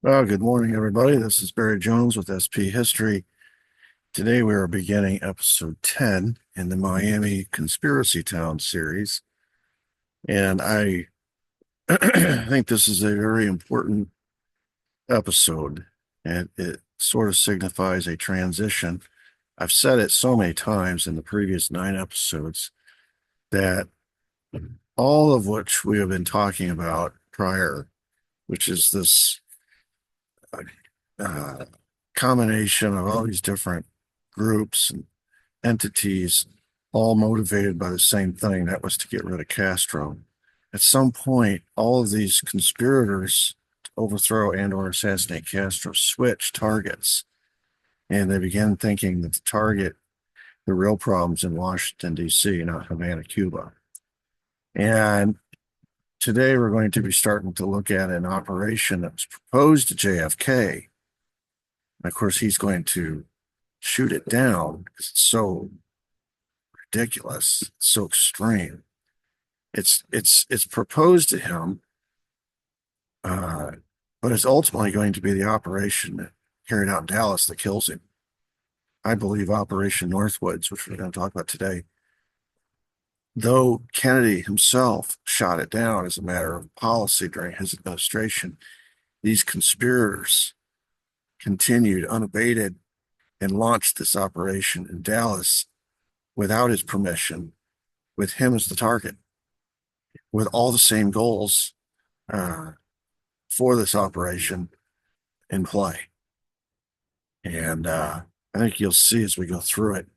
Well, good morning, everybody. This is Barry Jones with SP History. Today we are beginning episode 10 in the Miami Conspiracy Town series. And I think this is a very important episode, and it sort of signifies a transition. I've said it so many times in the previous 9 episodes that all of which we have been talking about prior, which is this uh, combination of all these different groups and entities, all motivated by the same thing, that was to get rid of Castro. At some point, all of these conspirators to overthrow and or assassinate Castro switched targets, and they began thinking that the real problems in Washington, D.C., not Havana, Cuba. And today we're going to be starting to look at an operation that was proposed to JFK. Of course, he's going to shoot it down because it's so ridiculous, it's so extreme. It's proposed to him, uh, but it's ultimately going to be the operation that carried out in Dallas that kills him. I believe Operation Northwoods, which we're going to talk about today, though Kennedy himself shot it down as a matter of policy during his administration, these conspirators continued unabated and launched this operation in Dallas without his permission, with him as the target, with all the same goals uh, for this operation in play. And I think you'll see as we go through it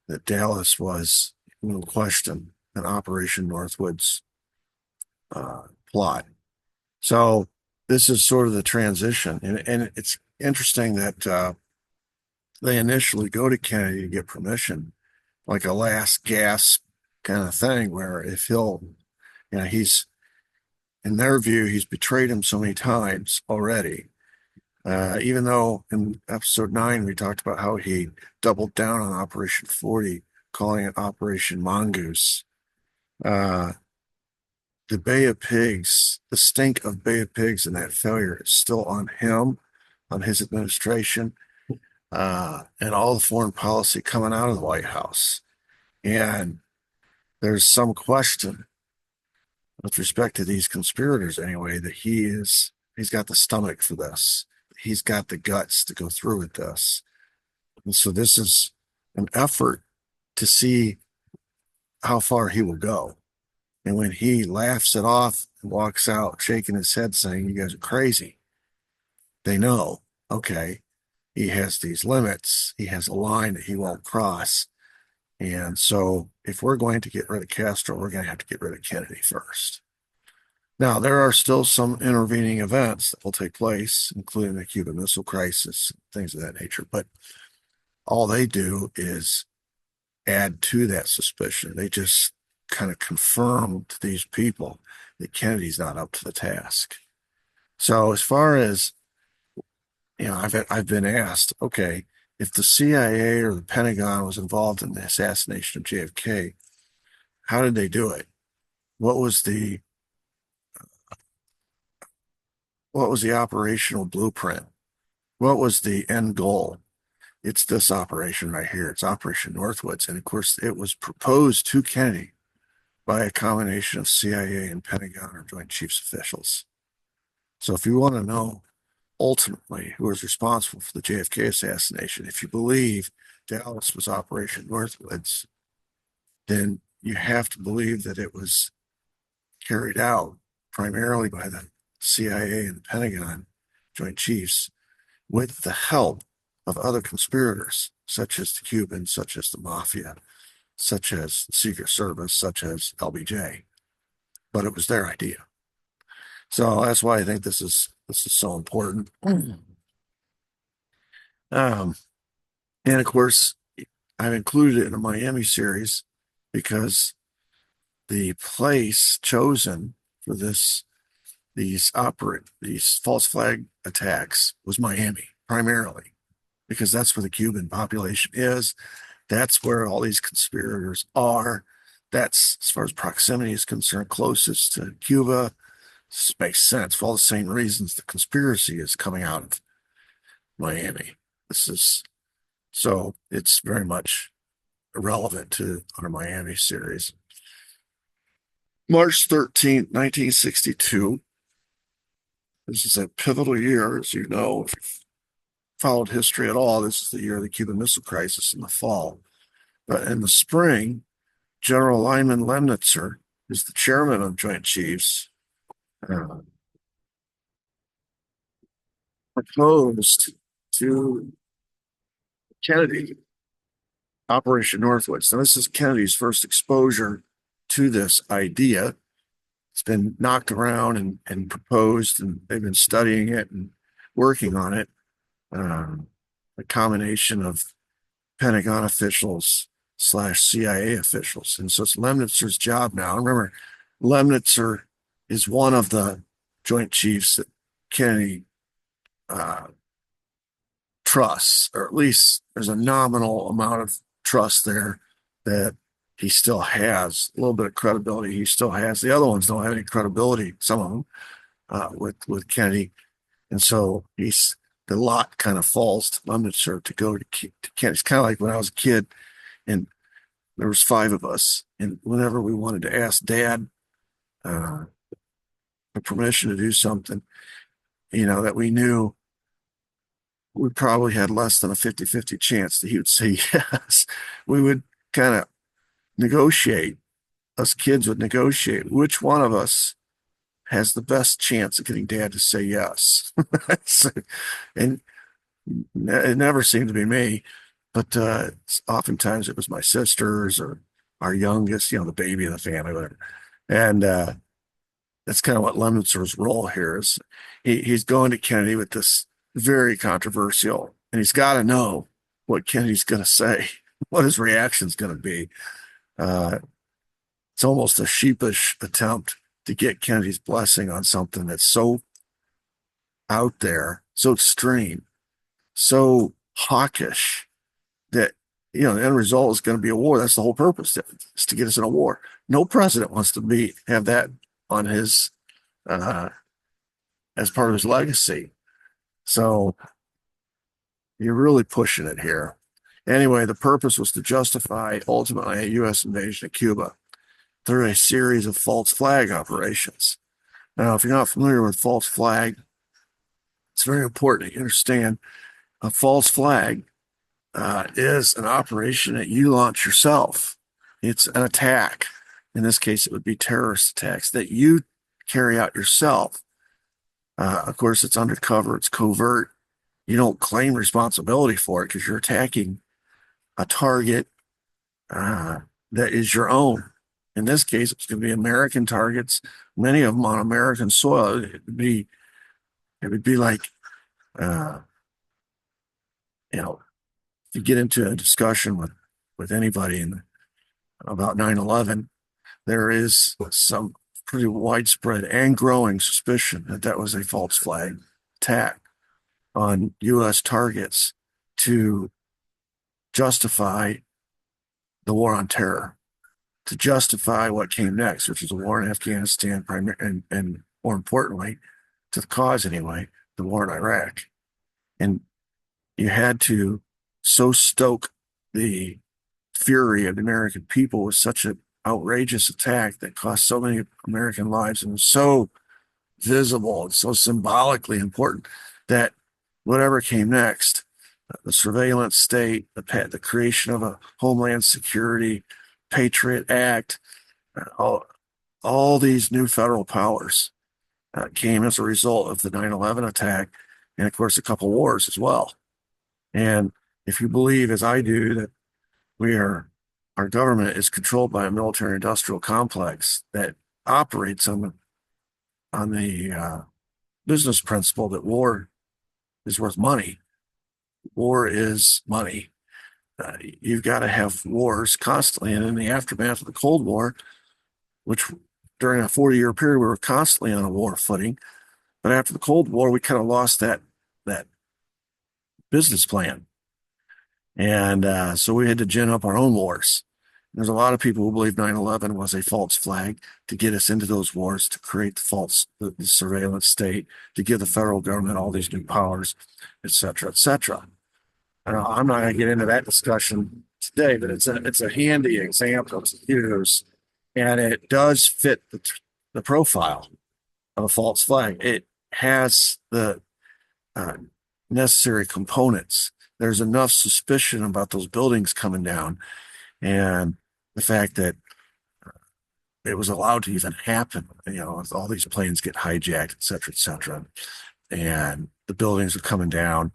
that Dallas was, no question, an Operation Northwoods plot. So this is sort of the transition. And it's interesting that they initially go to Kennedy to get permission, like a last gasp kind of thing, where if he'll, he's, in their view, he's betrayed him so many times already. Even though in episode 9, we talked about how he doubled down on Operation 40, calling it Operation Mongoose. Uh, the Bay of Pigs, the stink of Bay of Pigs and that failure is still on him, on his administration, and all the foreign policy coming out of the White House. And there's some question with respect to these conspirators anyway, that he's got the stomach for this. He's got the guts to go through with this. And so this is an effort to see how far he will go. And when he laughs it off and walks out shaking his head saying, "You guys are crazy," they know, okay, he has these limits. He has a line that he won't cross. And so if we're going to get rid of Castro, we're going to have to get rid of Kennedy first. Now, there are still some intervening events that will take place, including the Cuban Missile Crisis, things of that nature. But all they do is add to that suspicion. They just kind of confirm to these people that Kennedy's not up to the task. So as far as, I've been asked, okay, if the CIA or the Pentagon was involved in the assassination of JFK, how did they do it? What was the operational blueprint? What was the end goal? It's this operation right here. It's Operation Northwoods. And of course, it was proposed to Kennedy by a combination of CIA and Pentagon or Joint Chiefs officials. So if you want to know ultimately who was responsible for the JFK assassination, if you believe Dallas was Operation Northwoods, then you have to believe that it was carried out primarily by the CIA and the Pentagon Joint Chiefs with the help of other conspirators, such as the Cubans, such as the Mafia, such as the Secret Service, such as LBJ. But it was their idea. So that's why I think this is so important. Um, and of course, I've included it in the Miami series because the place chosen for these false flag attacks was Miami primarily, because that's where the Cuban population is. That's where all these conspirators are. That's, as far as proximity is concerned, closest to Cuba, This makes sense for all the same reasons the conspiracy is coming out of Miami. This is so it's very much irrelevant to our Miami series. March 13th, 1962. This is a pivotal year, as you know, if you've followed history at all. This is the year of the Cuban Missile Crisis in the fall. But in the spring, General Lyman Lemnitzer, who's the chairman of Joint Chiefs, uh, proposed to Kennedy Operation Northwoods. Now, this is Kennedy's first exposure to this idea. It's been knocked around and proposed, and they've been studying it and working on it. A combination of Pentagon officials / CIA officials. And so it's Lemnitzer's job now. Remember, Lemnitzer is one of the Joint Chiefs that Kennedy trusts, or at least there's a nominal amount of trust there that he still has a little bit of credibility. He still has. The other ones don't have any credibility, some of them, with Kennedy. And so the lot kind of falls to Lemnitzer to go to Kennedy. It's kind of like when I was a kid and there was 5 of us. And whenever we wanted to ask Dad for permission to do something, that we knew we probably had less than a 50-50 chance that he would say yes, we would kind of negotiate. Us kids would negotiate which one of us has the best chance of getting Dad to say yes. And it never seemed to be me, but oftentimes it was my sisters or our youngest, the baby of the family, whatever. And that's kind of what Lemnitzer's role here is. He's going to Kennedy with this very controversial, and he's got to know what Kennedy's going to say, what his reaction's going to be. It's almost a sheepish attempt to get Kennedy's blessing on something that's so out there, so extreme, so hawkish that, the end result is going to be a war. That's the whole purpose, is to get us in a war. No president wants to have that on his, as part of his legacy. So you're really pushing it here. Anyway, the purpose was to justify ultimately a U.S. invasion of Cuba through a series of false flag operations. Now, if you're not familiar with false flag, it's very important to understand a false flag is an operation that you launch yourself. It's an attack. In this case, it would be terrorist attacks that you carry out yourself. Of course, it's undercover, it's covert. You don't claim responsibility for it because you're attacking a target that is your own. In this case, it's going to be American targets, many of them on American soil. It would be like, if you get into a discussion with anybody about 9/11, there is some pretty widespread and growing suspicion that was a false flag attack on U.S. targets to justify the war on terror, to justify what came next, which is a war in Afghanistan, and more importantly, to the cause anyway, the war in Iraq. And you had to so stoke the fury of the American people with such an outrageous attack that cost so many American lives and was so visible and so symbolically important that whatever came next, the surveillance state, the creation of a Homeland Security Patriot Act, all these new federal powers came as a result of the 9/11 attack, and of course a couple wars as well. And if you believe, as I do, that our government is controlled by a military-industrial complex that operates on the business principle that war is worth money. War is money. You've got to have wars constantly. And in the aftermath of the Cold War, which during a 40-year period, we were constantly on a war footing. But after the Cold War, we kind of lost that business plan. And so we had to gin up our own wars. There's a lot of people who believe 9/11 was a false flag to get us into those wars, to create the surveillance state, to give the federal government all these new powers, et cetera, et cetera. I'm not going to get into that discussion today, but it's a handy example to use, and it does fit the profile of a false flag. It has the uh, necessary components. There's enough suspicion about those buildings coming down, and the fact that it was allowed to even happen. All these planes get hijacked, et cetera, et cetera, and the buildings are coming down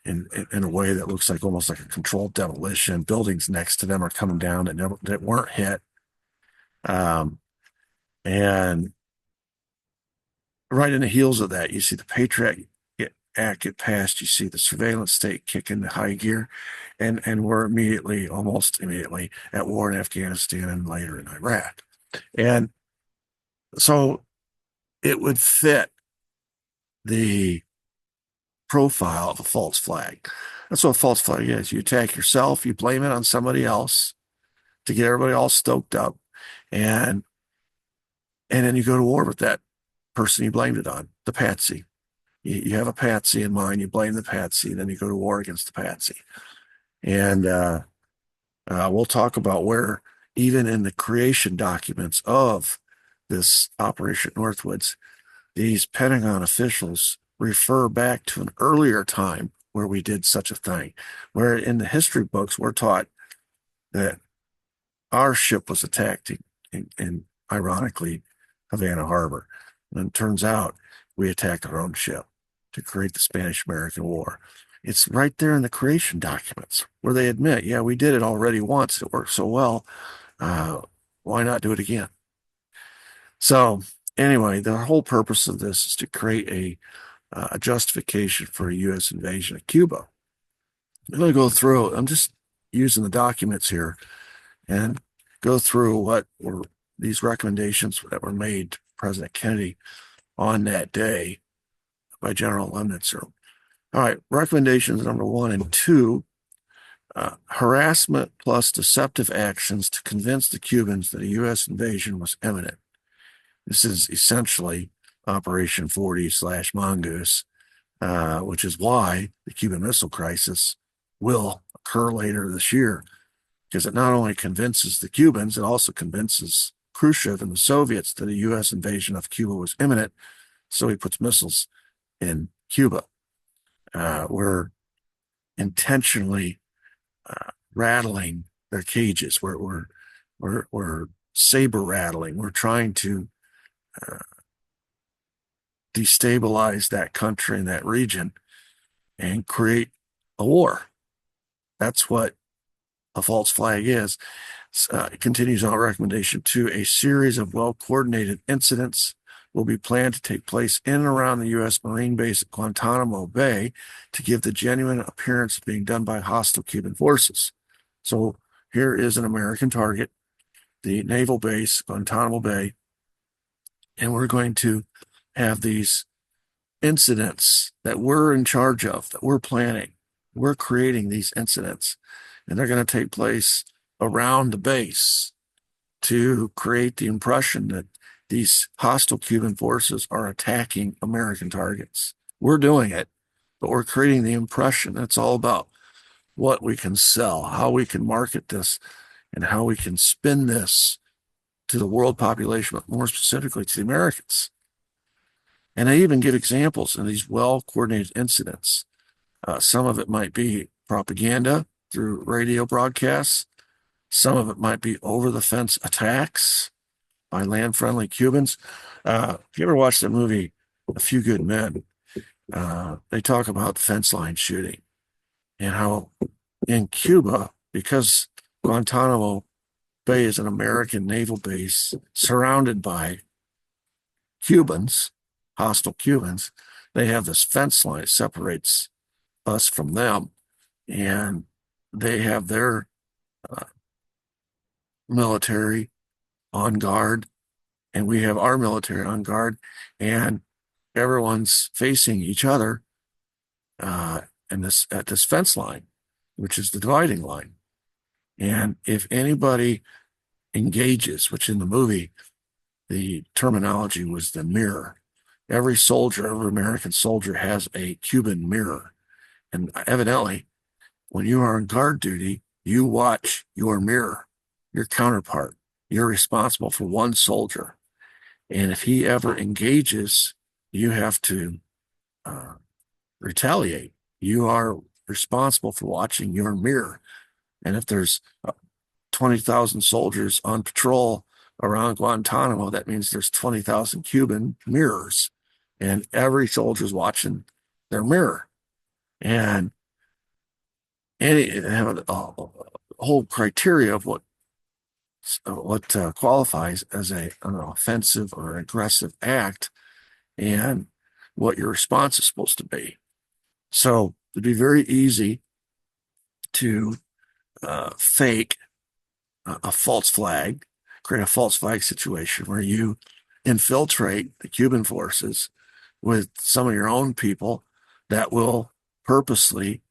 in a way that looks like almost like a controlled demolition. Buildings next to them are coming down that weren't hit. Um, and right in the heels of that, you see the Patriot Act get passed. You see the surveillance state kick into high gear, and we're almost immediately, at war in Afghanistan and later in Iraq. And so it would fit the profile of a false flag. That's what a false flag is. You attack yourself, you blame it on somebody else to get everybody all stoked up, and then you go to war with that person you blamed it on, the patsy. You have a patsy in mind, you blame the patsy, then you go to war against the patsy. And we'll talk about where, even in the creation documents of this Operation Northwoods, these Pentagon officials refer back to an earlier time where we did such a thing, where in the history books we're taught that our ship was attacked in ironically, Havana Harbor. And it turns out we attacked our own ship to create the Spanish-American War. It's right there in the creation documents where they admit, yeah, we did it already once. It worked so well. Why not do it again? So anyway, the whole purpose of this is to create a justification for a U.S. invasion of Cuba. I'm going to go through, I'm just using the documents here and go through what were these recommendations that were made to President Kennedy on that day by General Lemnitzer. All right, recommendations number 1 and 2, harassment plus deceptive actions to convince the Cubans that a U.S. invasion was imminent. This is essentially Operation 40/Mongoose, which is why the Cuban Missile Crisis will occur later this year, because it not only convinces the Cubans, it also convinces Khrushchev and the Soviets that a U.S. invasion of Cuba was imminent, so he puts missiles in Cuba. We're intentionally rattling their cages. We're saber rattling. We're trying to destabilize that country and that region and create a war. That's what a false flag is. It continues on recommendation 2, a series of well-coordinated incidents will be planned to take place in and around the U.S. Marine base at Guantanamo Bay to give the genuine appearance of being done by hostile Cuban forces. So here is an American target, the naval base, Guantanamo Bay, and we're going to have these incidents that we're in charge of, that we're planning. We're creating these incidents, and they're going to take place around the base to create the impression that these hostile Cuban forces are attacking American targets. We're doing it, but we're creating the impression. It's all about what we can sell, how we can market this, and how we can spin this to the world population, but more specifically to the Americans. And I even give examples of these well-coordinated incidents. Some of it might be propaganda through radio broadcasts. Some of it might be over-the-fence attacks by land-friendly Cubans. If you ever watched the movie A Few Good Men, they talk about fence line shooting and how in Cuba, because Guantanamo Bay is an American naval base surrounded by Cubans, hostile Cubans, they have this fence line that separates us from them, and they have their military on guard, and we have our military on guard, and everyone's facing each other at this fence line, which is the dividing line. And if anybody engages, which in the movie, the terminology was the mirror. Every soldier, every American soldier has a Cuban mirror. And evidently, when you are on guard duty, you watch your mirror, your counterpart. You're responsible for one soldier. And if he ever engages, you have to uh, retaliate. You are responsible for watching your mirror. And if there's 20,000 soldiers on patrol around Guantanamo, that means there's 20,000 Cuban mirrors. And every soldier's watching their mirror. And any have a whole criteria of what qualifies as an offensive or aggressive act and what your response is supposed to be. So it'd be very easy to fake a false flag, create a false flag situation where you infiltrate the Cuban forces with some of your own people that will purposely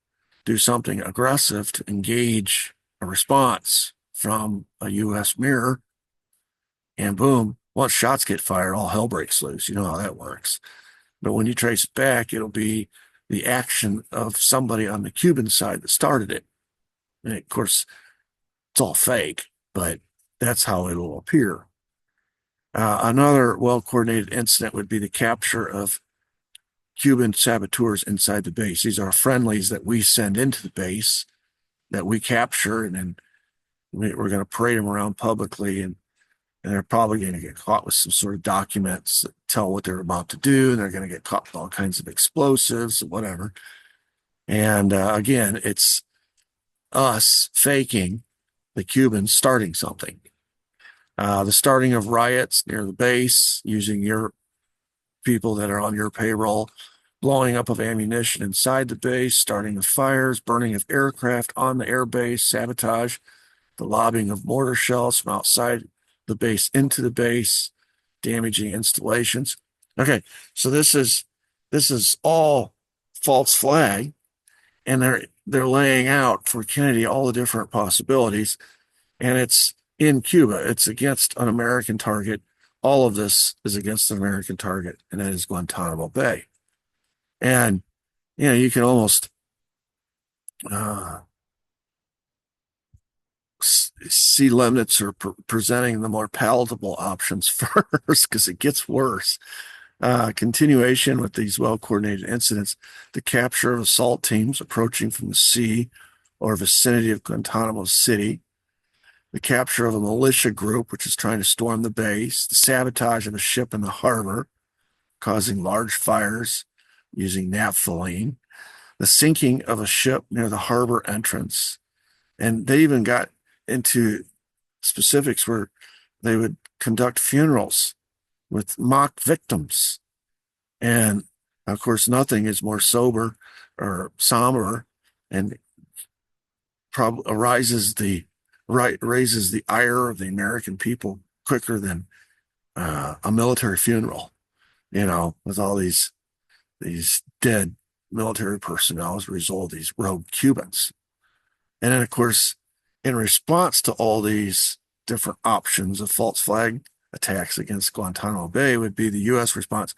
do something aggressive to engage a response from a U.S. mirror. And boom, once shots get fired, all hell breaks loose. You know how that works. But when you trace it back, it'll be the action of somebody on the Cuban side that started it. And of course, it's all fake, but that's how it'll appear. Another well-coordinated incident would be the capture of Cuban saboteurs inside the base. These are friendlies that we send into the base that we capture, and then we're going to parade them around publicly, and they're probably going to get caught with some sort of documents that tell what they're about to do, and they're going to get caught with all kinds of explosives, whatever. And again, it's us faking the Cubans starting something. The starting of riots near the base, using your people that are on your payroll, blowing up of ammunition inside the base, starting of fires, burning of aircraft on the air base, sabotage, the lobbing of mortar shells from outside the base into the base, damaging installations. Okay, so this is all false flag, and they're laying out for Kennedy all the different possibilities, and it's in Cuba. It's against an American target. All of this is against an American target, and that is Guantanamo Bay. And you can almost see Lemnitz are presenting the more palatable options first because it gets worse. Continuation with these well-coordinated incidents, the capture of assault teams approaching from the sea or vicinity of Guantanamo City, the capture of a militia group which is trying to storm the base, the sabotage of a ship in the harbor, causing large fires using naphthalene, the sinking of a ship near the harbor entrance. And they even got into specifics where they would conduct funerals with mock victims. And of course, nothing is more sober or somber and raises the ire of the American people quicker than a military funeral, with all these dead military personnel as a result of these rogue Cubans. And then, of course, in response to all these different options of false flag attacks against Guantanamo Bay would be the U.S. response: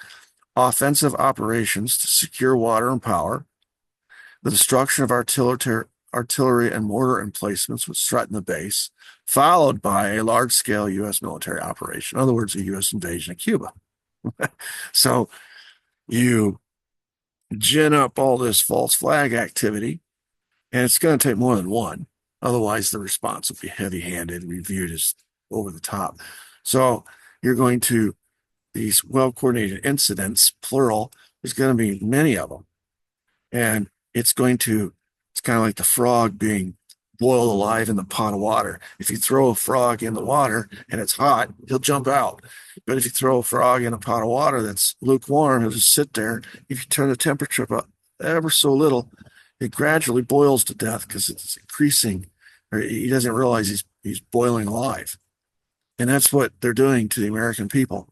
offensive operations to secure water and power, the destruction of artillery and mortar emplacements which threaten the base, followed by a large-scale U.S. military operation. In other words, a U.S. invasion of Cuba. So you gin up all this false flag activity, and it's going to take more than one. Otherwise, the response will be heavy-handed and reviewed as over the top. So you're going to, these well-coordinated incidents, plural, there's going to be many of them. And it's kind of like the frog being boiled alive in the pot of water. If you throw a frog in the water and it's hot, he'll jump out. But if you throw a frog in a pot of water that's lukewarm, he'll just sit there. If you turn the temperature up ever so little, it gradually boils to death because it's increasing. Or he doesn't realize he's boiling alive. And that's what they're doing to the American people.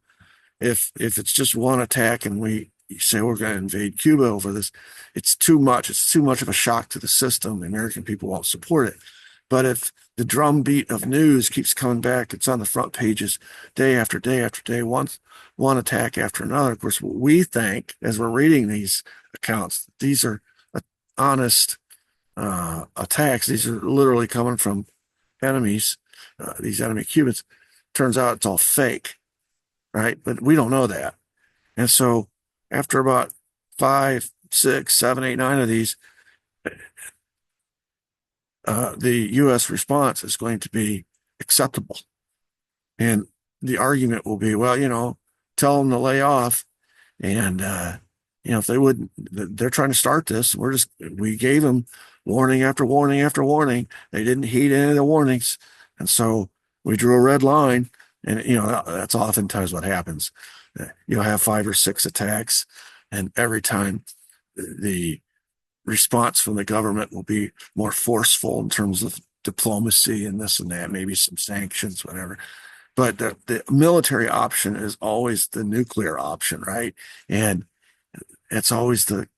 If it's just one attack and we say we're going to invade Cuba over this, it's too much. It's too much of a shock to the system. The American people won't support it. But if the drumbeat of news keeps coming back, it's on the front pages day after day after day, one attack after another. Of course, what we think as we're reading these accounts, these are honest attacks. These are literally coming from enemies, these enemy Cubans. Turns out it's all fake, right? But we don't know that. And so after about 5, 6, 7, 8, 9 of these, the U.S. response is going to be acceptable. And the argument will be, well, tell them to lay off. And, if they wouldn't, they're trying to start this. We gave them warning after warning after warning. They didn't heed any of the warnings. And so we drew a red line. And, that's oftentimes what happens. You'll have 5 or 6 attacks. And every time the response from the government will be more forceful in terms of diplomacy and this and that, maybe some sanctions, whatever. But the military option is always the nuclear option, right? And it's always the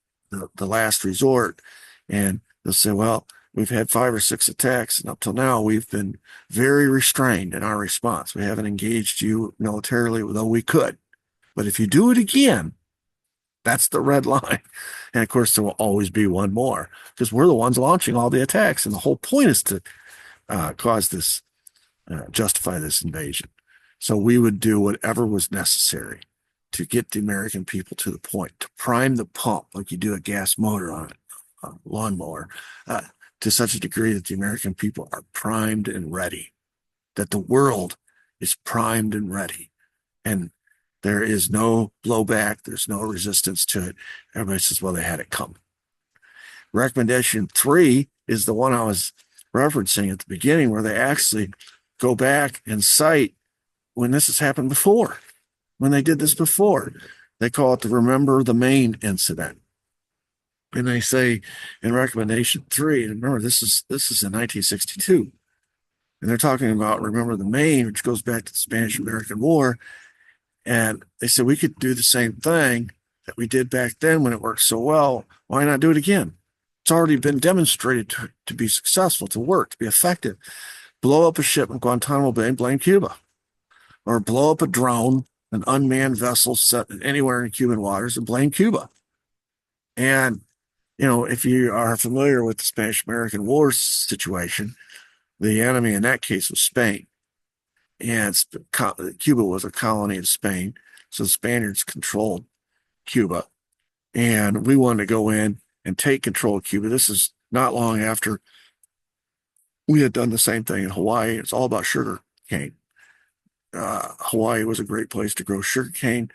last resort. And they'll say, well, we've had 5 or 6 attacks, and up till now, we've been very restrained in our response. We haven't engaged you militarily, though we could. But if you do it again, that's the red line. And of course, there will always be one more because we're the ones launching all the attacks. And the whole point is to justify this invasion. So we would do whatever was necessary to get the American people to the point, to prime the pump like you do a gas motor on a lawnmower, to such a degree that the American people are primed and ready, that the world is primed and ready. And there is no blowback. There's no resistance to it. Everybody says, well, they had it coming. Recommendation 3 is the one I was referencing at the beginning, where they actually go back and cite when this has happened before, when they did this before. They call it the Remember the Maine incident. And they say in recommendation 3, and remember, this is in 1962. And they're talking about Remember the Maine, which goes back to the Spanish-American War. And they said, we could do the same thing that we did back then when it worked so well. Why not do it again? It's already been demonstrated to be successful, to work, to be effective. Blow up a ship in Guantanamo Bay and blame Cuba. Or blow up a drone, an unmanned vessel set anywhere in Cuban waters, and blame Cuba. And, if you are familiar with the Spanish-American War situation, the enemy in that case was Spain. And Cuba was a colony of Spain, so the Spaniards controlled Cuba. And we wanted to go in and take control of Cuba. This is not long after we had done the same thing in Hawaii. It's all about sugar cane. Hawaii was a great place to grow sugar cane,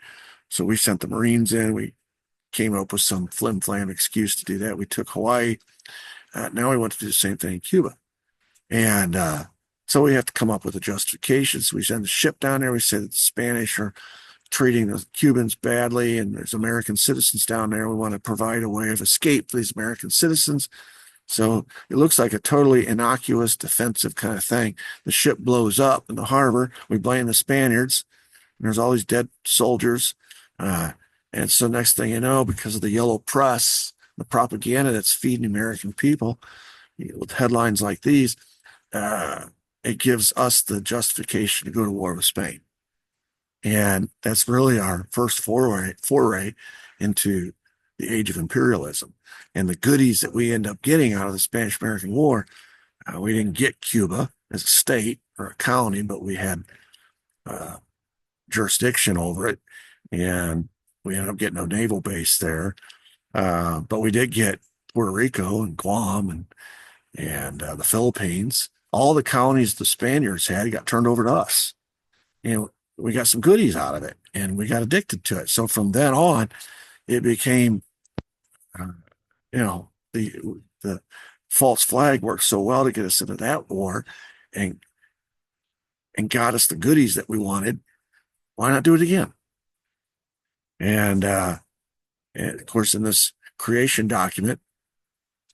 so we sent the Marines in. We came up with some flim-flam excuse to do that. We took Hawaii. Now we want to do the same thing in Cuba. And so we have to come up with a justification. So we send the ship down there. We say that the Spanish are treating the Cubans badly, and there's American citizens down there. We want to provide a way of escape for these American citizens. So it looks like a totally innocuous defensive kind of thing. The ship blows up in the harbor. We blame the Spaniards. And there's all these dead soldiers. And so next thing you know, because of the yellow press, the propaganda that's feeding American people, with headlines like these, it gives us the justification to go to war with Spain. And that's really our first foray into the age of imperialism. And the goodies that we end up getting out of the Spanish-American War, we didn't get Cuba as a state or a colony, but we had jurisdiction over it. And we ended up getting a naval base there. But we did get Puerto Rico and Guam and the Philippines. All the colonies the Spaniards had got turned over to us. And we got some goodies out of it, and we got addicted to it. So from then on, it became, the false flag worked so well to get us into that war and got us the goodies that we wanted. Why not do it again? And of course, in this creation document,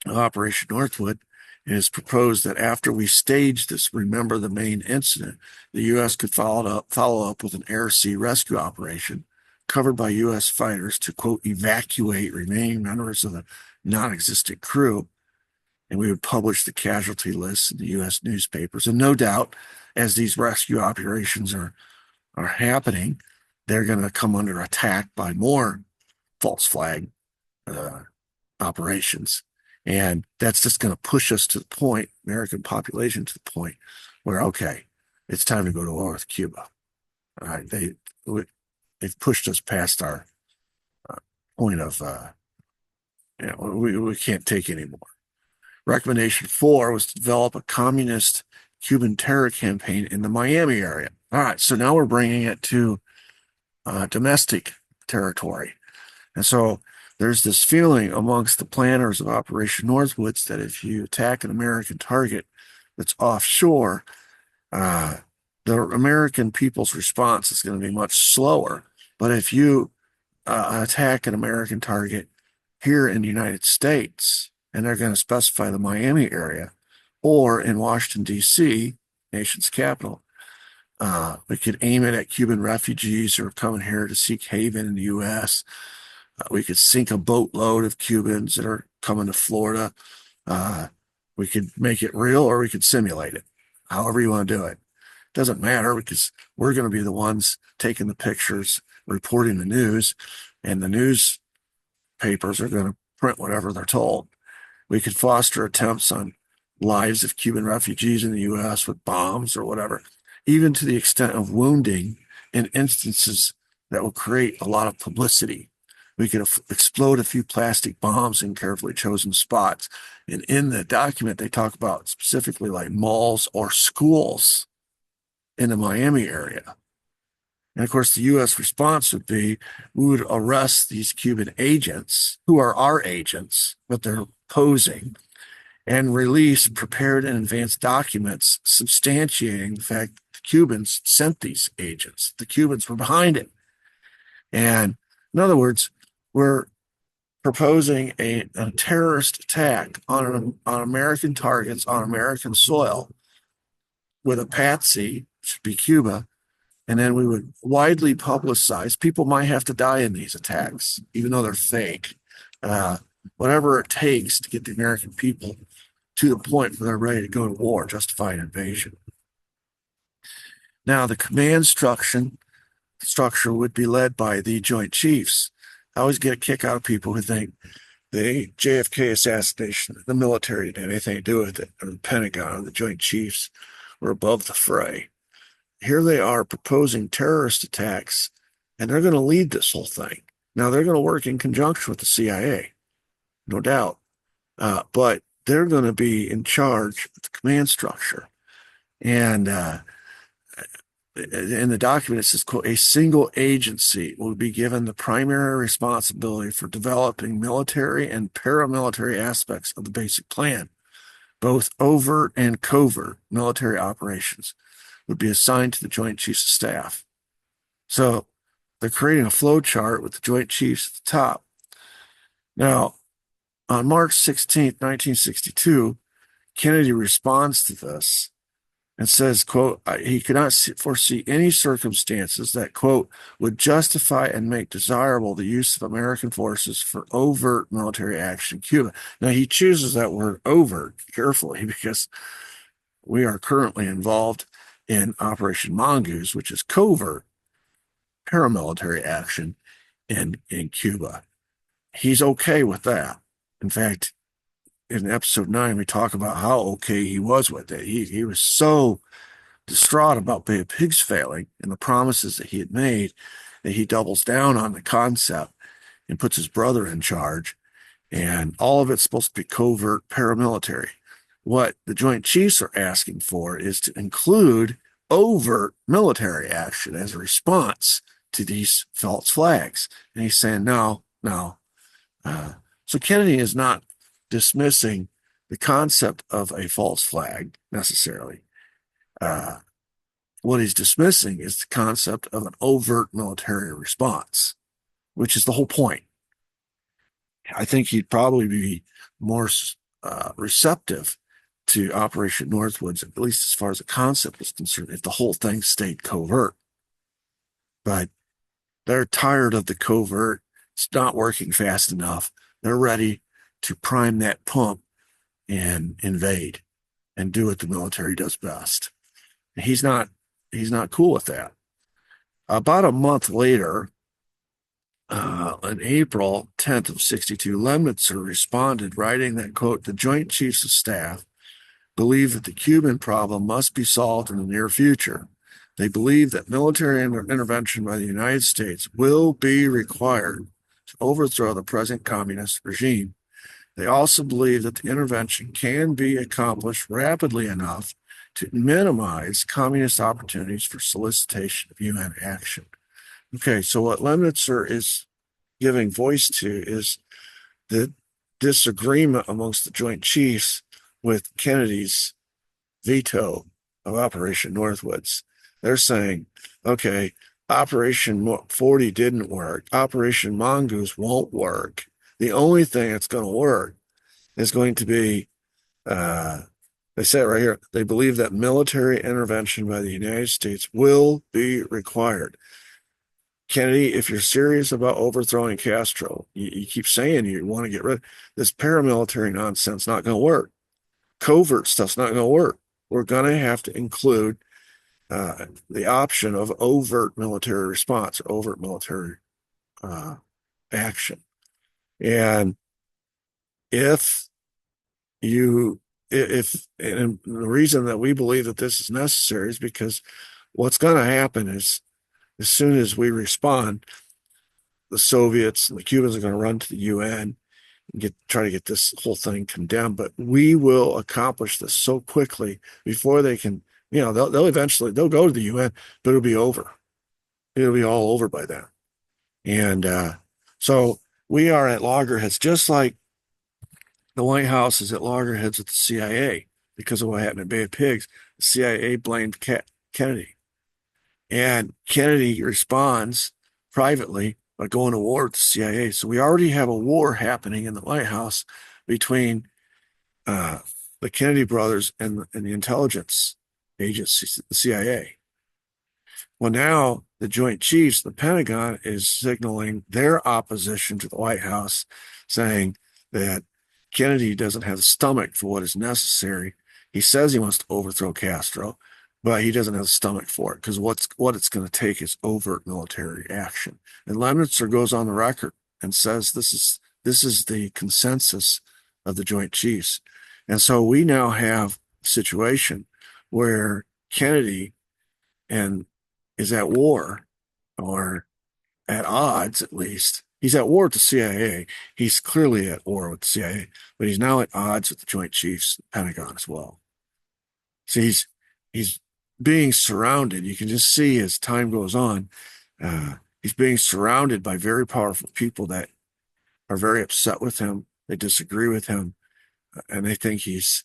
Operation Northwood, it is proposed that after we stage this Remember the Maine incident, the U.S. could follow up with an air-sea rescue operation covered by U.S. fighters to, quote, evacuate remaining members of the non-existent crew. and we would publish the casualty lists in the U.S. newspapers. And no doubt, as these rescue operations are happening, they're going to come under attack by more false flag uh, operations. And that's just going to push us to the point, American population to the point where, okay, it's time to go to war with Cuba. All right, they've pushed us past our point of, we can't take anymore. Recommendation 4 was to develop a communist Cuban terror campaign in the Miami area. All right, so now we're bringing it to domestic territory. And so there's this feeling amongst the planners of Operation Northwoods that if you attack an American target that's offshore, the American people's response is going to be much slower. But if you attack an American target here in the United States, and they're going to specify the Miami area, or in Washington, D.C., nation's capital, we could aim it at Cuban refugees who are coming here to seek haven in the U.S. We could sink a boatload of Cubans that are coming to Florida. We could make it real, or we could simulate it, however you want to do it. It doesn't matter, because we're going to be the ones taking the pictures, reporting the news, and the newspapers are going to print whatever they're told. We could foster attempts on lives of Cuban refugees in the U.S. with bombs or whatever, even to the extent of wounding in instances that will create a lot of publicity. We could explode a few plastic bombs in carefully chosen spots. And in the document, they talk about specifically like malls or schools in the Miami area. And of course, the U.S. response would be, we would arrest these Cuban agents, who are our agents, but they're posing, and release prepared and advanced documents substantiating the fact that the Cubans sent these agents. The Cubans were behind it. And in other words, we're proposing a terrorist attack on American targets on American soil with a patsy, which would be Cuba, and then we would widely publicize. People might have to die in these attacks, even though they're fake. Whatever it takes to get the American people to the point where they're ready to go to war, justify an invasion. Now, the command structure would be led by the Joint Chiefs. I always get a kick out of people who think the JFK assassination, the military didn't have anything to do with it, or the Pentagon, or the Joint Chiefs were above the fray. Here they are proposing terrorist attacks, and they're going to lead this whole thing. Now, they're going to work in conjunction with the CIA, no doubt, but they're going to be in charge of the command structure. And in the document, it says, quote, a single agency will be given the primary responsibility for developing military and paramilitary aspects of the basic plan. Both overt and covert military operations would be assigned to the Joint Chiefs of Staff. So they're creating a flow chart with the Joint Chiefs at the top. Now, on March 16th, 1962, Kennedy responds to this and says, quote, he could not foresee any circumstances that, quote, would justify and make desirable the use of American forces for overt military action in Cuba. Now, he chooses that word overt carefully because we are currently involved in Operation Mongoose, which is covert paramilitary action in Cuba. He's okay with that. In fact, in episode 9, we talk about how okay he was with it. He was so distraught about Bay of Pigs failing and the promises that he had made that he doubles down on the concept and puts his brother in charge. And all of it's supposed to be covert paramilitary. What the Joint Chiefs are asking for is to include overt military action as a response to these false flags. And he's saying, no. So Kennedy is not dismissing the concept of a false flag necessarily. What he's dismissing is the concept of an overt military response, which is the whole point. I think he'd probably be more receptive to Operation Northwoods, at least as far as the concept is concerned, if the whole thing stayed covert. But they're tired of the covert. It's not working fast enough. They're ready to prime that pump and invade and do what the military does best. He's not he's not cool with that. About a month later, on April 10th of 62, Lemnitzer responded, writing that, quote, the Joint Chiefs of Staff believe that the Cuban problem must be solved in the near future. They believe that military intervention by the United States will be required to overthrow the present communist regime. They also believe that the intervention can be accomplished rapidly enough to minimize communist opportunities for solicitation of UN action. Okay, so what Lemnitzer is giving voice to is the disagreement amongst the Joint Chiefs with Kennedy's veto of Operation Northwoods. They're saying, okay, Operation 40 didn't work. Operation Mongoose won't work. The only thing that's going to work is going to be, they say it right here, they believe that military intervention by the United States will be required. Kennedy, if you're serious about overthrowing Castro, you keep saying you want to get rid of this paramilitary nonsense, not going to work. Covert stuff's not going to work. We're going to have to include the option of overt military response or overt military action. And if and the reason that we believe that this is necessary is because what's going to happen is as soon as we respond, the Soviets and the Cubans are going to run to the UN and try to get this whole thing condemned. But we will accomplish this so quickly before they can, they'll eventually go to the UN, but it'll be over. It'll be all over by then. And so we are at loggerheads, just like the White House is at loggerheads with the CIA because of what happened at Bay of Pigs. The CIA blamed Kennedy. And Kennedy responds privately by going to war with the CIA. So we already have a war happening in the White House between the Kennedy brothers and the intelligence agencies, the CIA. Well, now the Joint Chiefs, the Pentagon, is signaling their opposition to the White House, saying that Kennedy doesn't have the stomach for what is necessary. He says he wants to overthrow Castro, but he doesn't have the stomach for it because what it's going to take is overt military action. And Lemnitzer goes on the record and says this is the consensus of the Joint Chiefs. And so we now have a situation where Kennedy is at war, or at odds at least. He's at war with the CIA. He's clearly at war with the CIA, but he's now at odds with the Joint Chiefs, the Pentagon as well. So he's being surrounded. You can just see as time goes on, he's being surrounded by very powerful people that are very upset with him. They disagree with him, and they think he's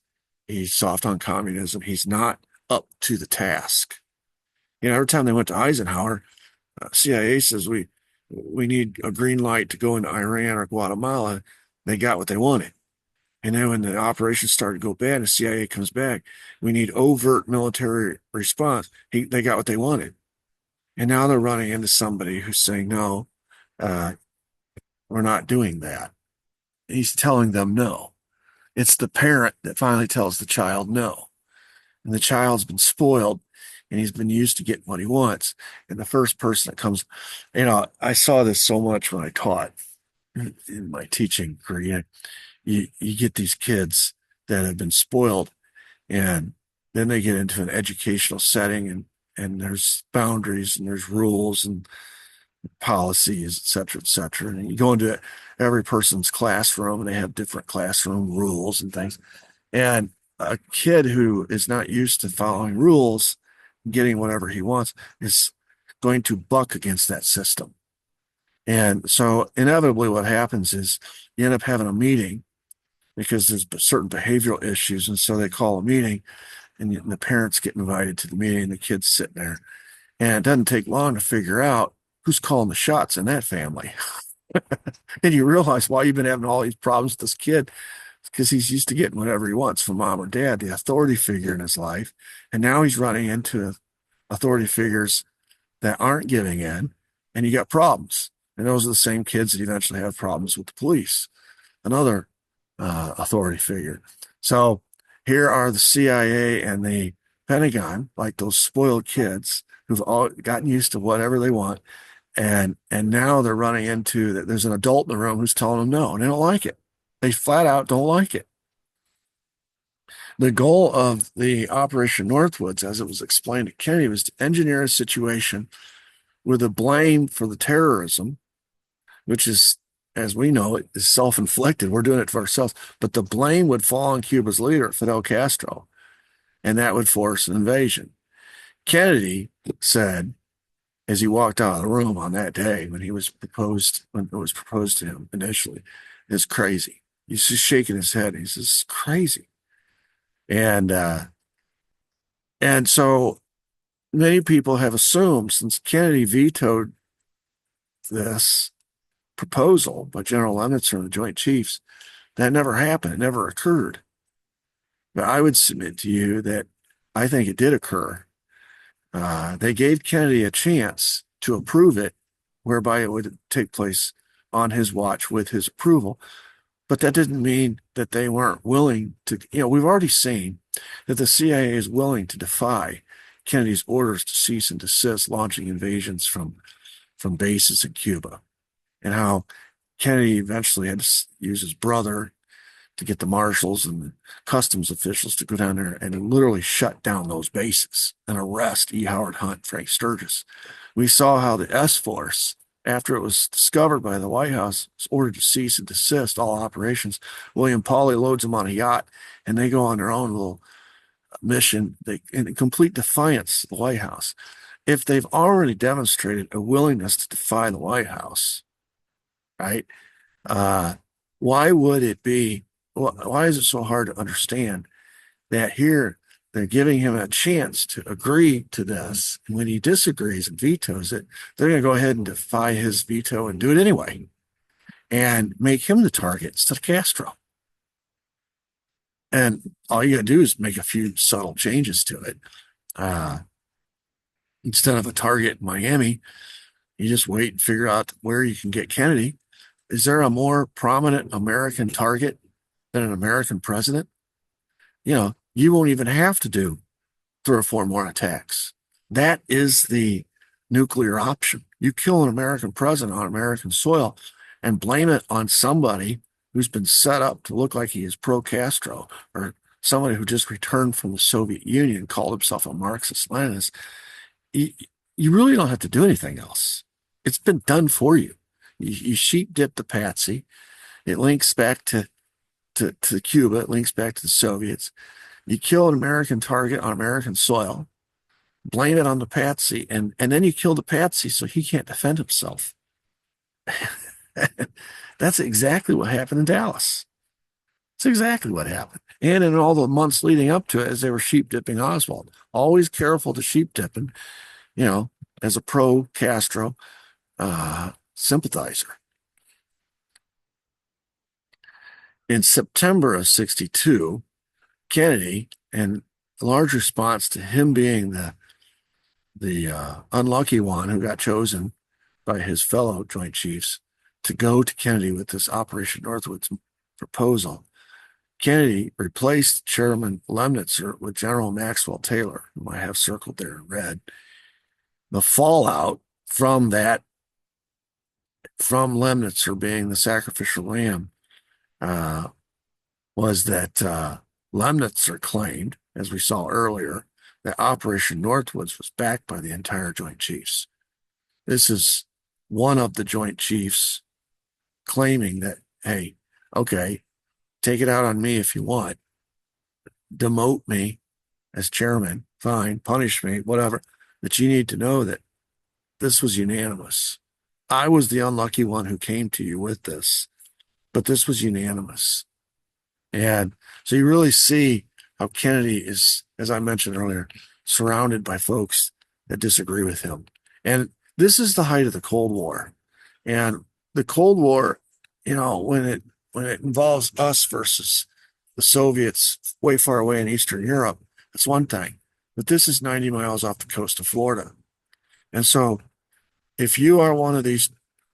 soft on communism. He's not up to the task. Every time they went to Eisenhower, CIA says we need a green light to go into Iran or Guatemala. They got what they wanted. And then when the operations started to go bad, the CIA comes back. We need overt military response. They got what they wanted. And now they're running into somebody who's saying, no, we're not doing that. He's telling them no. It's the parent that finally tells the child no. And the child's been spoiled and he's been used to getting what he wants. And the first person that comes, I saw this so much when I taught in my teaching career. You get these kids that have been spoiled, and then they get into an educational setting, and there's boundaries and there's rules and policies, et cetera, et cetera. And you go into every person's classroom and they have different classroom rules and things. And a kid who is not used to following rules, getting whatever he wants, is going to buck against that system. And so inevitably what happens is you end up having a meeting because there's certain behavioral issues. And so they call a meeting and the parents get invited to the meeting and the kids sitting there. And it doesn't take long to figure out who's calling the shots in that family. And you realize why you've been having all these problems with this kid, because he's used to getting whatever he wants from mom or dad, the authority figure in his life. And now he's running into authority figures that aren't giving in, and you got problems. And those are the same kids that eventually have problems with the police, another authority figure. So here are the CIA and the Pentagon, like those spoiled kids who've all gotten used to whatever they want. And now they're running into that there's an adult in the room who's telling them no, and they don't like it. They flat out don't like it. The goal of the Operation Northwoods, as it was explained to Kennedy, was to engineer a situation where the blame for the terrorism, which is, as we know, it is self-inflicted. We're doing it for ourselves, but the blame would fall on Cuba's leader, Fidel Castro, and that would force an invasion. Kennedy said, as he walked out of the room on that day when it was proposed to him initially, it's crazy. He's just shaking his head. He says, it's crazy. And and so many people have assumed since Kennedy vetoed this proposal by General Lemnitzer and the Joint Chiefs, that never happened. It never occurred. But I would submit to you that I think it did occur. They gave Kennedy a chance to approve it, whereby it would take place on his watch with his approval. But that didn't mean that they weren't willing to, we've already seen that the CIA is willing to defy Kennedy's orders to cease and desist launching invasions from bases in Cuba, and how Kennedy eventually had to use his brother to get the marshals and the customs officials to go down there and literally shut down those bases and arrest E. Howard Hunt, Frank Sturgis. We saw how the S Force, after it was discovered by the White House, was ordered to cease and desist all operations. William Pauly loads them on a yacht, and they go on their own little mission, in complete defiance of the White House. If they've already demonstrated a willingness to defy the White House, right? Uh, why would it be? Why is it so hard to understand that here they're giving him a chance to agree to this, and when he disagrees and vetoes it, they're going to go ahead and defy his veto and do it anyway, and make him the target instead of Castro. And all you got to do is make a few subtle changes to it. Uh, Instead of a target in Miami, you just wait and figure out where you can get Kennedy. Is there a more prominent American target than an American president? You won't even have to do 3 or 4 more attacks. That is the nuclear option. You kill an American president on American soil and blame it on somebody who's been set up to look like he is pro-Castro, or somebody who just returned from the Soviet Union, called himself a Marxist-Leninist. You really don't have to do anything else. It's been done for you. You sheep dip the patsy. It links back to Cuba. It links back to the Soviets. You kill an American target on American soil, blame it on the patsy, and then you kill the patsy so he can't defend himself. That's exactly what happened in Dallas. It's exactly what happened. And in all the months leading up to it, as they were sheep dipping Oswald, always careful to sheep dipping, as a pro-Castro sympathizer. In September of 62, Kennedy, in large response to him being the unlucky one who got chosen by his fellow Joint Chiefs to go to Kennedy with this Operation Northwoods proposal, Kennedy replaced Chairman Lemnitzer with General Maxwell Taylor, whom I have circled there in red. The fallout from Lemnitzer being the sacrificial lamb, was that Lemnitzer claimed, as we saw earlier, that Operation Northwoods was backed by the entire Joint Chiefs. This is one of the Joint Chiefs claiming that, hey, okay, take it out on me if you want. Demote me as chairman, fine, punish me, whatever. But you need to know that this was unanimous. I was the unlucky one who came to you with this, but this was unanimous. And so you really see how Kennedy is, as I mentioned earlier, surrounded by folks that disagree with him. And this is the height of the Cold War. And the Cold War, when it involves us versus the Soviets way far away in Eastern Europe, that's one thing. But this is 90 miles off the coast of Florida. And so if you are one of these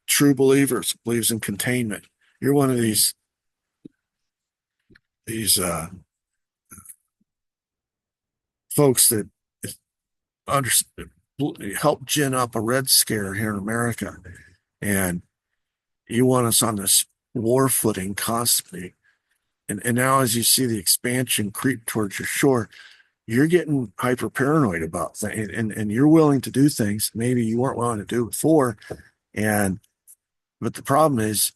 true believers, believes in containment, you're one of these folks that under, help gin up a Red Scare here in America. And you want us on this war footing constantly. And now as you see the expansion creep towards your shore, you're getting hyper paranoid about things, and you're willing to do things maybe you weren't willing to do before. And but the problem is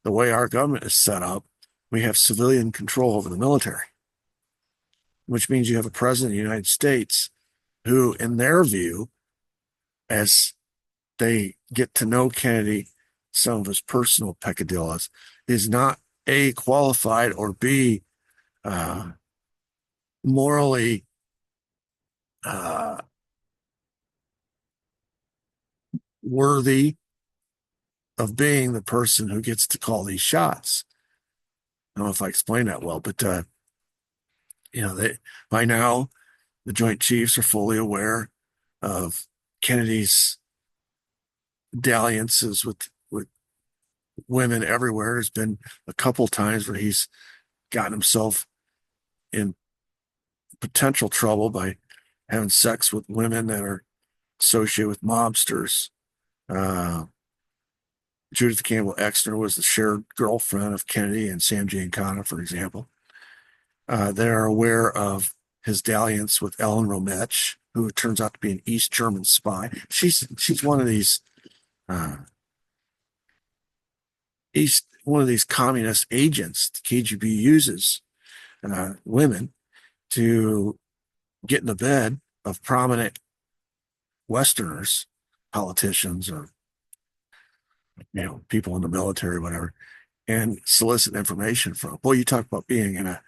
the way our government is set up, we have civilian control over the military, which means you have a president of the United States who, in their view, as they get to know Kennedy, some of his personal peccadillos, is not A, qualified, or B, morally worthy of being the person who gets to call these shots. I don't know if I explained that well, but by now the Joint Chiefs are fully aware of Kennedy's dalliances with women everywhere. There's been a couple times where he's gotten himself in potential trouble by having sex with women that are associated with mobsters. Judith Campbell Exner was the shared girlfriend of Kennedy and Sam Giancana, for example. They're aware of his dalliance with Ellen Rometsch, who turns out to be an East German spy. She's one of these communist agents the KGB uses women to get in the bed of prominent Westerners, politicians, or people in the military, whatever, and solicit information from. Boy, you talk about being in a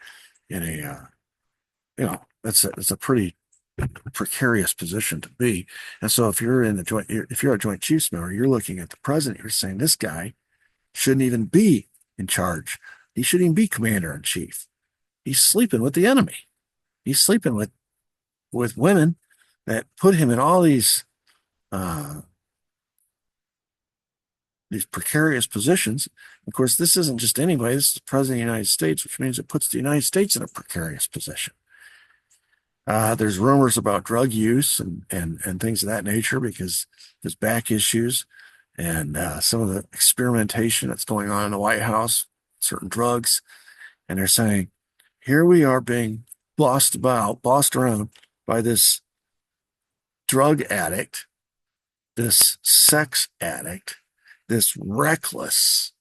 that's a pretty precarious position to be. And so if you're a Joint Chiefs member, you're looking at the president, you're saying this guy shouldn't even be in charge. He shouldn't even be commander in chief. He's sleeping with the enemy. He's sleeping with women that put him in all these precarious positions. Of course, this isn't just anybody. This is the president of the United States, which means it puts the United States in a precarious position. There's rumors about drug use and things of that nature because there's back issues and some of the experimentation that's going on in the White House, certain drugs. And they're saying, here we are being bossed around by this drug addict, this sex addict, this reckless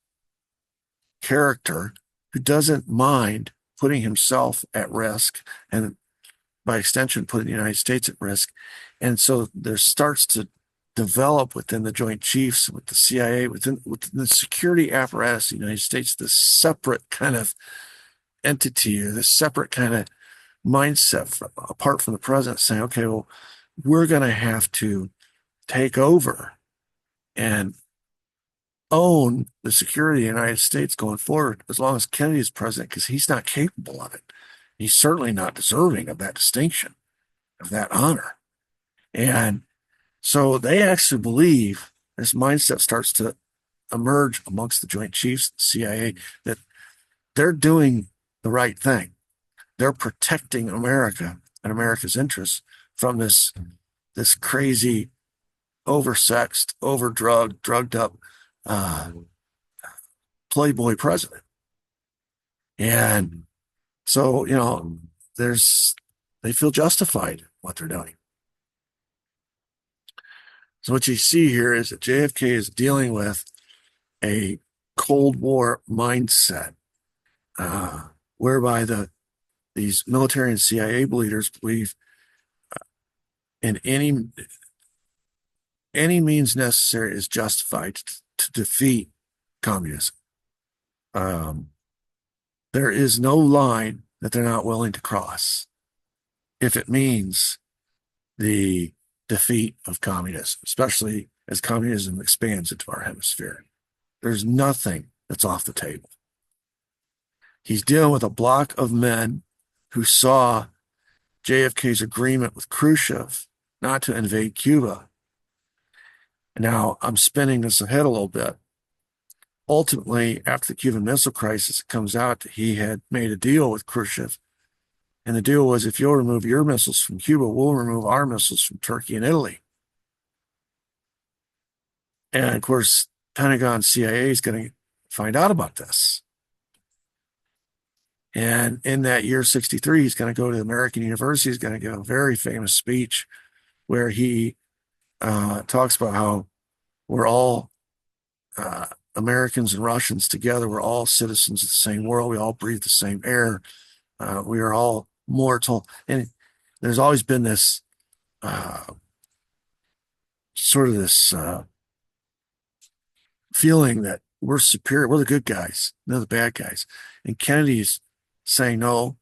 character who doesn't mind putting himself at risk and by extension putting the United States at risk. And so there starts to develop within the Joint Chiefs, with the CIA, within the security apparatus of the United States, this separate kind of entity or this separate kind of mindset apart from the president saying, okay, well, we're going to have to take over and own the security of the United States going forward as long as Kennedy is president, because he's not capable of it. He's certainly not deserving of that distinction, of that honor. And so they actually believe this mindset starts to emerge amongst the Joint Chiefs, the CIA, that they're doing the right thing. They're protecting America and America's interests from this crazy, oversexed, overdrugged, drugged up playboy president. And so, they feel justified in what they're doing. So what you see here is that JFK is dealing with a Cold War mindset, whereby these military and CIA leaders believe in any means necessary is justified to defeat communism. There is no line that they're not willing to cross if it means the defeat of communism, especially as communism expands into our hemisphere. There's nothing that's off the table. He's dealing with a block of men who saw JFK's agreement with Khrushchev not to invade Cuba. Now, I'm spinning this ahead a little bit. Ultimately, after the Cuban Missile Crisis, it comes out that he had made a deal with Khrushchev And the deal was, if you'll remove your missiles from Cuba, we'll remove our missiles from Turkey and Italy. And of course, Pentagon CIA is going to find out about this. And in that year 63, he's going to go to the American University. He's going to give a very famous speech where he talks about how we're all Americans and Russians together. We're all citizens of the same world. We all breathe the same air. We are all mortal. And there's always been this sort of this feeling that we're superior. We're the good guys. They're the bad guys. And Kennedy's saying, no,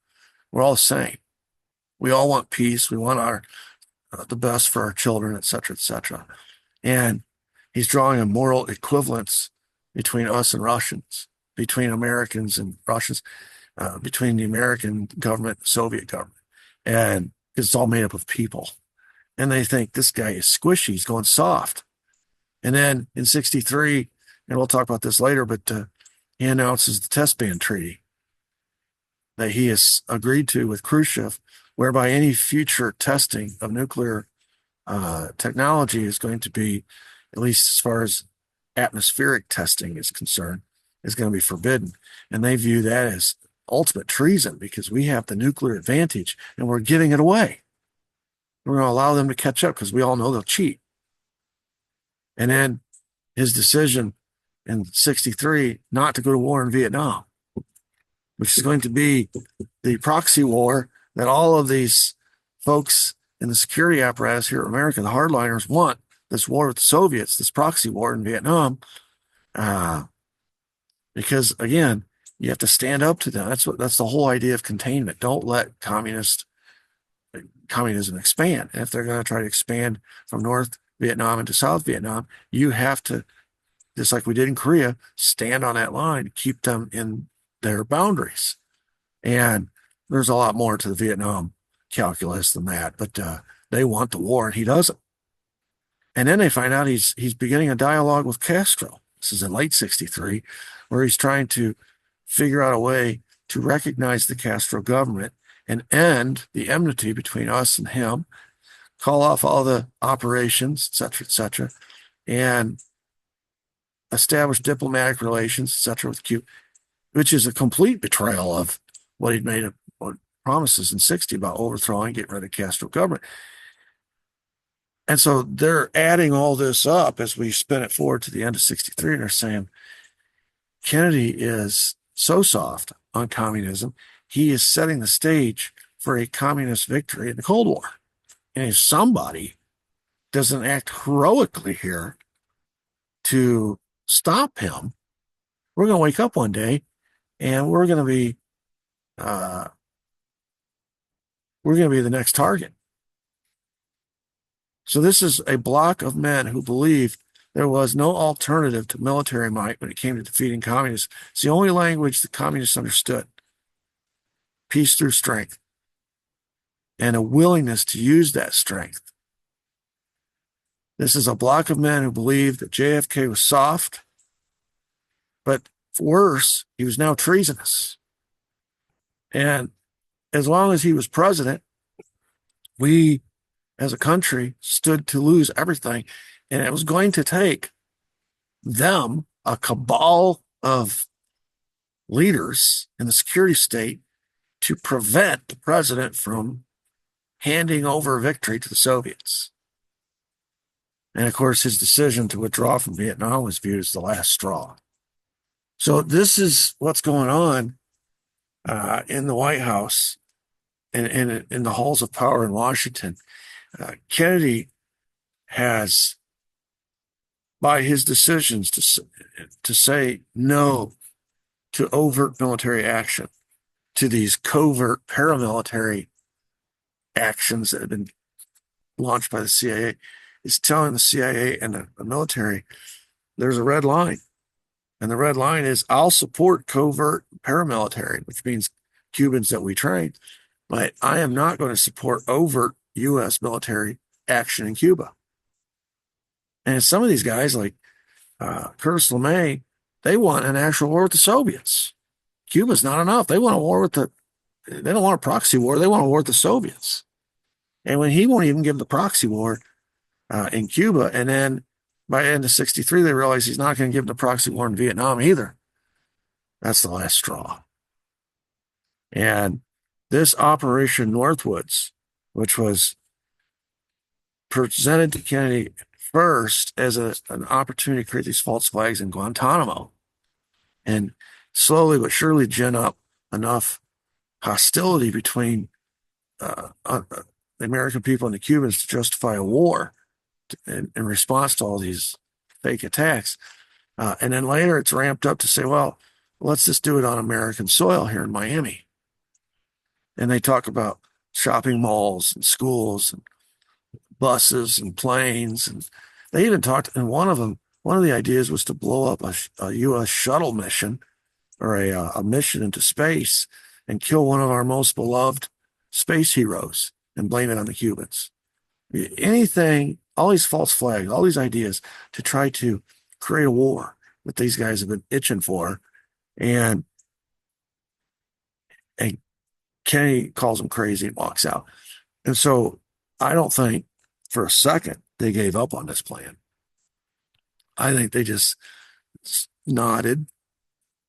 we're all the same. We all want peace. We want our the best for our children, et cetera, et cetera. And he's drawing a moral equivalence between us and Russians, between Americans and Russians, between the American government and the Soviet government. And it's all made up of people. And they think this guy is squishy. He's going soft. And then in 63, and we'll talk about this later, but he announces the test ban treaty that he has agreed to with Khrushchev, whereby any future testing of nuclear technology is going to be, at least as far as atmospheric testing is concerned, is going to be forbidden. And they view that as ultimate treason because we have the nuclear advantage and we're giving it away. We're going to allow them to catch up because we all know they'll cheat. And then his decision in 63 not to go to war in Vietnam, which is going to be the proxy war that all of these folks in the security apparatus here in America, the hardliners, want this war with the Soviets, this proxy war in Vietnam, because again, you have to stand up to them. That's the whole idea of containment. Don't let communism expand. And if they're going to try to expand from North Vietnam into South Vietnam, you have to, just like we did in Korea, stand on that line to keep them in their boundaries. And there's a lot more to the Vietnam calculus than that, but they want the war and he doesn't. And then they find out he's beginning a dialogue with Castro. This is in late 63, where he's trying to figure out a way to recognize the Castro government and end the enmity between us and him, call off all the operations, et cetera, and establish diplomatic relations, et cetera, with Cuba, which is a complete betrayal of what he'd made promises in 60 about overthrowing, getting rid of Castro government. And so they're adding all this up as we spin it forward to the end of 63, and they're saying Kennedy is so soft on communism, he is setting the stage for a communist victory in the Cold War. And if somebody doesn't act heroically here to stop him, we're going to wake up one day and we're going to be the next target. So this is a block of men who believed there was no alternative to military might when it came to defeating communists. It's the only language the communists understood. Peace through strength. And a willingness to use that strength. This is a block of men who believed that JFK was soft, but worse, he was now treasonous. And as long as he was president, we as a country stood to lose everything. And it was going to take them, a cabal of leaders in the security state, to prevent the president from handing over victory to the Soviets. And of course, his decision to withdraw from Vietnam was viewed as the last straw. So this is what's going on in the White House and in the halls of power in Washington. Kennedy has, by his decisions to say no to overt military action, to these covert paramilitary actions that have been launched by the CIA, is telling the CIA and the military there's a red line. And the red line is, I'll support covert paramilitary, which means Cubans that we train, but I am not going to support overt U.S. military action in Cuba. And some of these guys, like Curtis LeMay, they want an actual war with the Soviets. Cuba's not enough. They want a war with the they don't want a proxy war. They want a war with the Soviets. And when he won't even give the proxy war in Cuba, and then by the end of '63, they realize he's not going to give the proxy war in Vietnam either. That's the last straw. And this Operation Northwoods, which was presented to Kennedy first as an opportunity to create these false flags in Guantanamo, and slowly but surely gin up enough hostility between the American people and the Cubans to justify a war in response to all these fake attacks. And then later it's ramped up to say, well, let's just do it on American soil here in Miami. And they talk about shopping malls and schools and buses and planes. And they even talked, and one of the ideas was to blow up a U.S. shuttle mission or a mission into space and kill one of our most beloved space heroes and blame it on the Cubans. Anything, all these false flags, all these ideas to try to create a war that these guys have been itching for. And Kennedy calls him crazy and walks out. And so I don't think for a second they gave up on this plan. I think they just nodded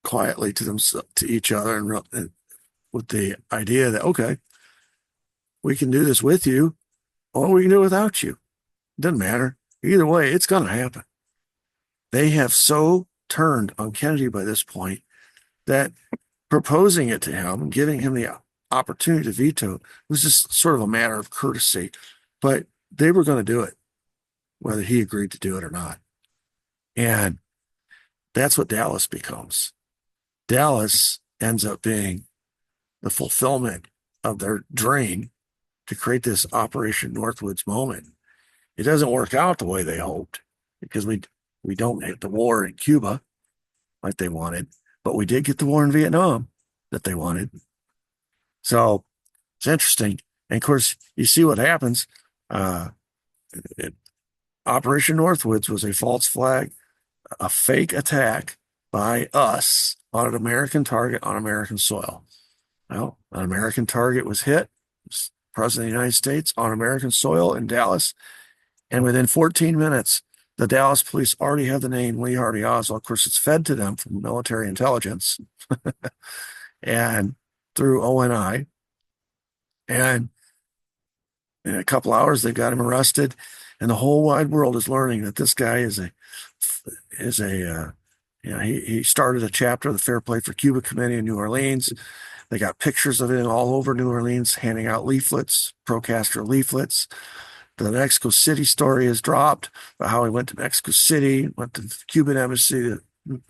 quietly to each other and with the idea that, okay, we can do this with you or we can do it without you. It doesn't matter. Either way, it's going to happen. They have so turned on Kennedy by this point that proposing it to him and giving him the opportunity to veto was just sort of a matter of courtesy. But they were going to do it, whether he agreed to do it or not. And that's what Dallas becomes. Dallas ends up being the fulfillment of their dream to create this Operation Northwoods moment. It doesn't work out the way they hoped because we don't get the war in Cuba like they wanted, but we did get the war in Vietnam that they wanted. So it's interesting. And of course, you see what happens. Operation Northwoods was a false flag, a fake attack by us on an American target on American soil. Well, an American target was hit. President of the United States on American soil in Dallas. And within 14 minutes, the Dallas police already have the name Lee Harvey Oswald. Of course, it's fed to them from military intelligence and through ONI. And in a couple hours, they got him arrested. And the whole wide world is learning that this guy he started a chapter of the Fair Play for Cuba Committee in New Orleans. They got pictures of him all over New Orleans, handing out leaflets, pro-Castro leaflets. The Mexico City story is dropped about how he went to Mexico City, went to the Cuban embassy, the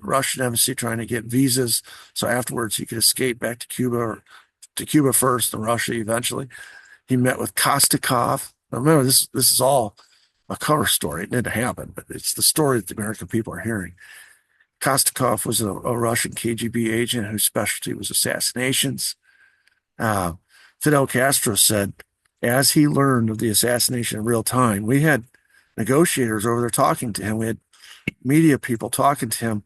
Russian embassy, trying to get visas. So afterwards, he could escape back to Cuba, or to Cuba first, and Russia eventually. He met with Kostikov. Now remember, this is all a cover story. It didn't happen, but it's the story that the American people are hearing. Kostikov was a Russian KGB agent whose specialty was assassinations. Fidel Castro said, as he learned of the assassination in real time, we had negotiators over there talking to him. We had media people talking to him.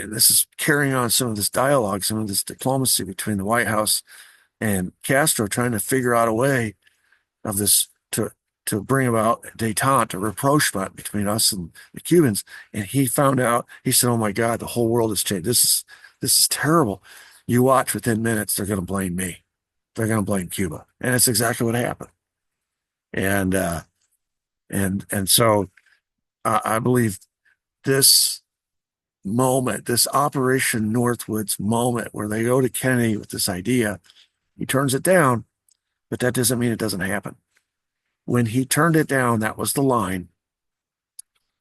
This is carrying on some of this dialogue, some of this diplomacy between the White House and Castro, trying to figure out a way of this to bring about détente, a rapprochement between us and the Cubans. And he found out, he said, oh my God, the whole world has changed. This is terrible. You watch, within minutes, they're going to blame me. They're going to blame Cuba. And that's exactly what happened. And so I believe this moment, this Operation Northwoods moment where they go to Kennedy with this idea, he turns it down, but that doesn't mean it doesn't happen. When he turned it down, that was the line.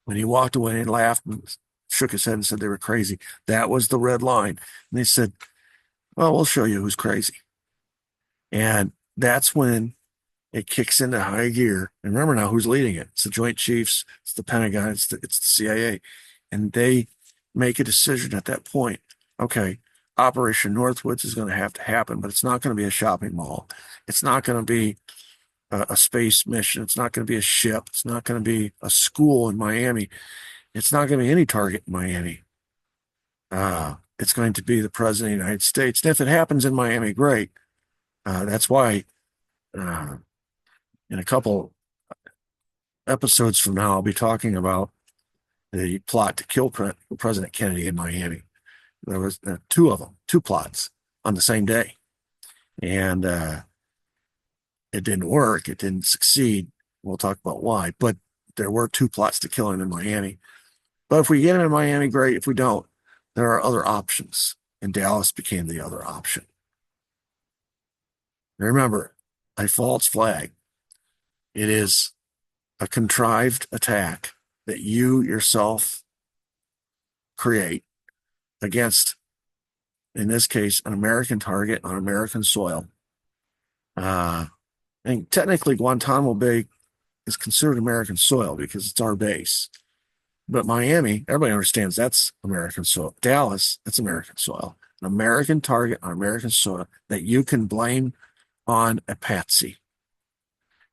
When he walked away and laughed and shook his head and said they were crazy, that was the red line. And they said, well, we'll show you who's crazy. And that's when it kicks into high gear. And remember now who's leading it. It's the Joint Chiefs, it's the Pentagon, it's the CIA. And they make a decision at that point. Okay, Operation Northwoods is going to have to happen, but it's not going to be a shopping mall. It's not going to be a space mission. It's not going to be a ship. It's not going to be a school in Miami. It's not going to be any target in Miami. it's going to be the president of the United States. And if it happens in Miami, great. That's why uh, in a couple episodes from now, I'll be talking about the plot to kill President Kennedy in Miami. There was two of them, two plots on the same day, and it didn't work. It didn't succeed. We'll talk about why. But there were two plots to kill him in Miami. But if we get him in Miami, great. If we don't, there are other options, and Dallas became the other option. Remember, a false flag. It is a contrived attack that you yourself create against, in this case, an American target on American soil. And technically, Guantanamo Bay is considered American soil because it's our base. But Miami, everybody understands that's American soil. Dallas, that's American soil. An American target on American soil that you can blame on a patsy.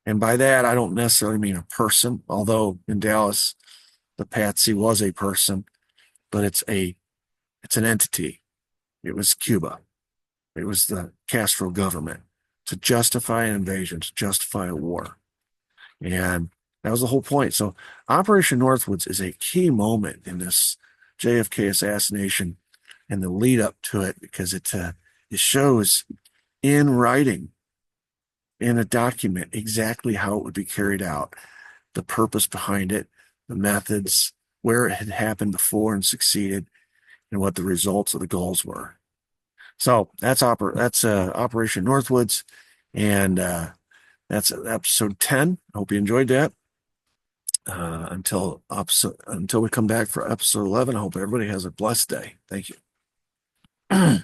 And by that, I don't necessarily mean a person, although in Dallas, the patsy was a person, but it's an entity. It was Cuba. It was the Castro government to justify an invasion, to justify a war. And that was the whole point. So Operation Northwoods is a key moment in this JFK assassination and the lead up to it because it shows in writing, in a document, exactly how it would be carried out, the purpose behind it, the methods, where it had happened before and succeeded, and what the results of the goals were. So that's Operation Northwoods, and that's episode 10. I hope you enjoyed that. Until we come back for episode 11, I hope everybody has a blessed day. Thank you.